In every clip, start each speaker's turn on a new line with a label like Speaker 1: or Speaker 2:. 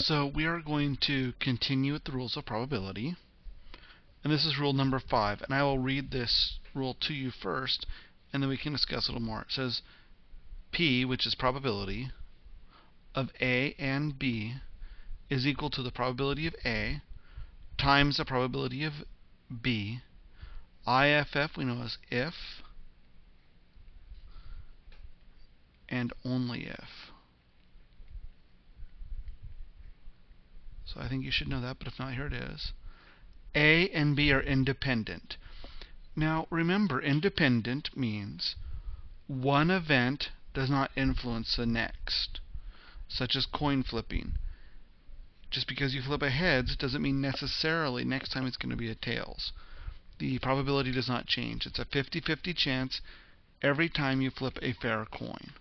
Speaker 1: So we are going to continue with the rules of probability. And this is rule number 5. And I will read this rule to you first, and then we can discuss a little more. It says P, which is probability, of A and B is equal to the probability of A times the probability of B. IFF we know as if and only if. So I think you should know that, but if not, here it is. A and B are independent. Now remember, independent means one event does not influence the next, such as coin flipping. Just because you flip a heads doesn't mean necessarily next time it's going to be a tails. The probability does not change. It's a 50-50 chance every time you flip a fair coin.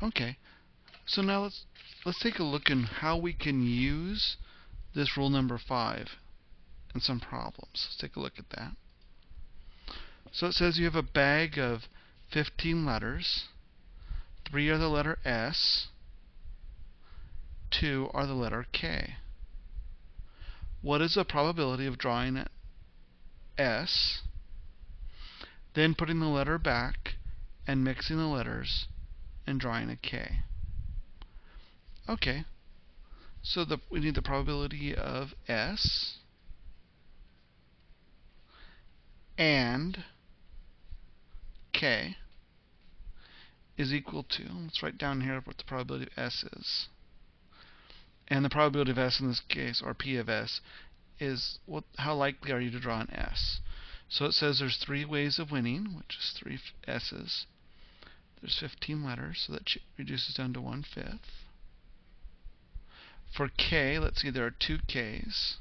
Speaker 1: Okay, so now let's take a look at how we can use this rule number 5 in some problems. Let's take a look at that. So it says you have a bag of 15 letters. 3 are the letter S. 2 are the letter K. What is the probability of drawing an S, then putting the letter back and mixing the letters and drawing a K? Okay, so we need the probability of S and K is equal to, let's write down here what the probability of S is. And the probability of S in this case, or P of S, is how likely are you to draw an S. So it says there's 3 ways of winning, which is 3 S's. There's 15 letters, so that reduces down to 1/5. For K, let's see, there are 2 Ks.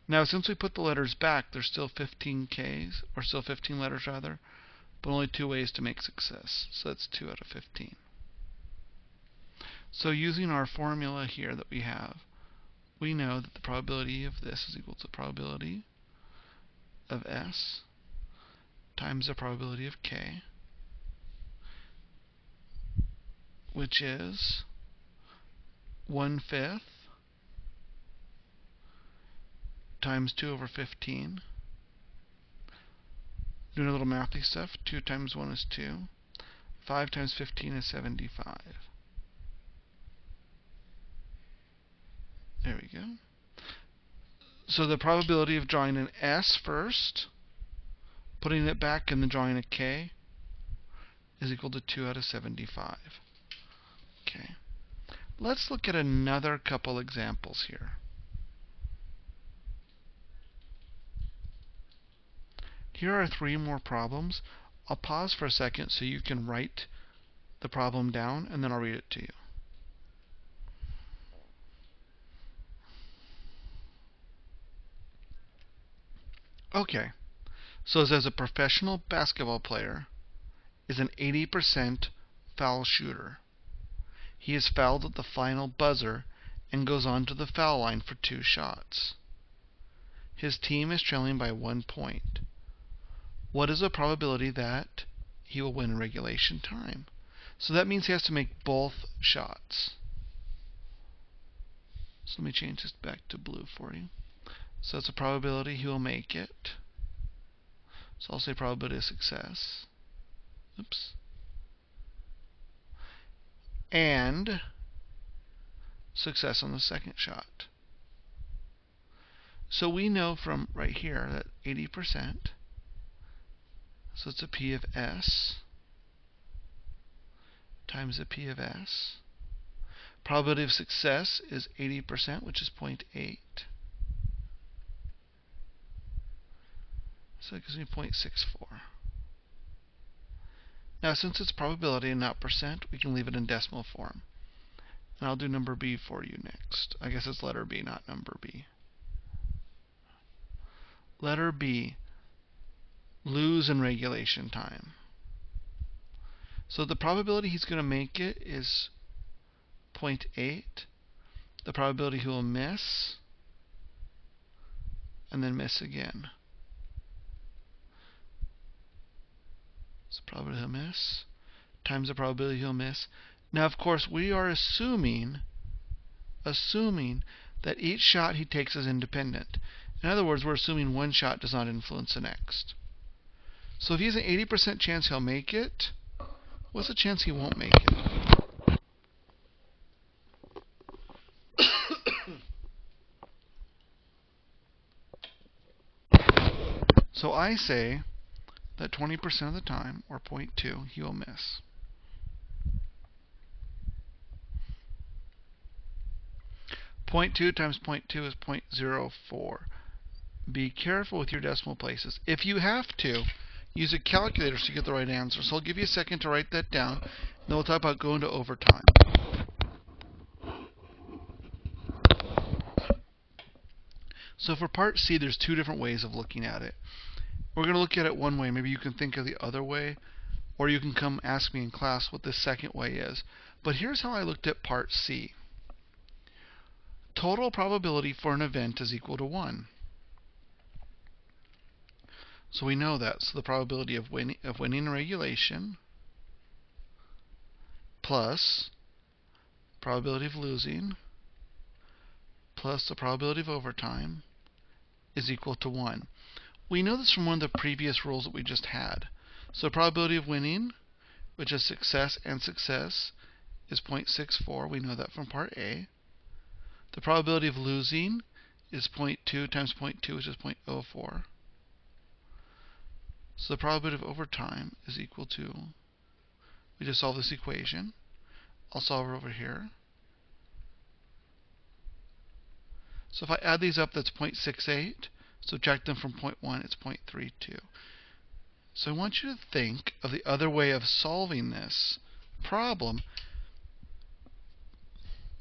Speaker 1: Now, since we put the letters back, there's still 15 Ks, or still 15 letters rather, but only 2 ways to make success. So that's 2 out of 15. So using our formula here that we have, we know that the probability of this is equal to the probability of S times the probability of K, which is 1/5 times 2 over 15. Doing a little mathy stuff, 2 times 1 is 2. 5 times 15 is 75. There we go. So the probability of drawing an S first, putting it back, and then drawing a K is equal to 2 out of 75. Okay. Let's look at another couple examples here. Here are 3 more problems. I'll pause for a second so you can write the problem down, and then I'll read it to you. Okay, so it says a professional basketball player is an 80% foul shooter. He is fouled at the final buzzer and goes on to the foul line for 2 shots. His team is trailing by 1 point. What is the probability that he will win in regulation time? So that means he has to make both shots. So let me change this back to blue for you. So it's a probability he will make it. So I'll say probability of success. Oops. And success on the second shot. So we know from right here that 80%, so it's a P of S times a P of S. Probability of success is 80%, which is 0.8. So it gives me 0.64. Now, since it's probability and not percent, we can leave it in decimal form. And I'll do number B for you next. I guess it's letter B, not number B. Letter B, lose in regulation time. So the probability he's going to make it is 0.8. The probability he will miss, and then miss again. So probability he'll miss times the probability he'll miss Now, of course, we are assuming that each shot he takes is independent. In other words, we're assuming one shot does not influence the next. So if he has an 80% chance he'll make it, what's the chance he won't make it? So I say that 20% of the time, or 0.2, he will miss. Point 0.2 times 0.2 is 0.04. Be careful with your decimal places. If you have to, use a calculator so you get the right answer. So I'll give you a second to write that down, and then we'll talk about going to overtime. So for part C, there's two different ways of looking at it. We're going to look at it one way. Maybe you can think of the other way, or you can come ask me in class what the second way is. But here's how I looked at part C. Total probability for an event is equal to 1. So we know that. So the probability of winning a regulation plus probability of losing plus the probability of overtime is equal to 1. We know this from one of the previous rules that we just had. So probability of winning, which is success and success, is 0.64. We know that from part A. The probability of losing is 0.2 times 0.2, which is 0.04. So the probability of overtime is equal to, we just solve this equation. I'll solve it over here. So if I add these up, that's 0.68. Subtract them from 0.1, it's 0.32. So I want you to think of the other way of solving this problem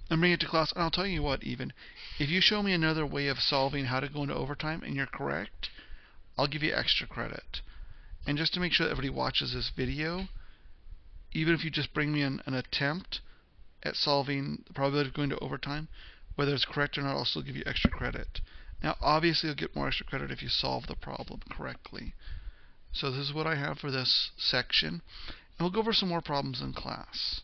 Speaker 1: and bring it to class. And I'll tell you what, even if you show me another way of solving how to go into overtime and you're correct, I'll give you extra credit. And just to make sure that everybody watches this video, even if you just bring me an attempt at solving the probability of going to overtime, whether it's correct or not, I'll still give you extra credit. Now, obviously, you'll get more extra credit if you solve the problem correctly. So this is what I have for this section. And we'll go over some more problems in class.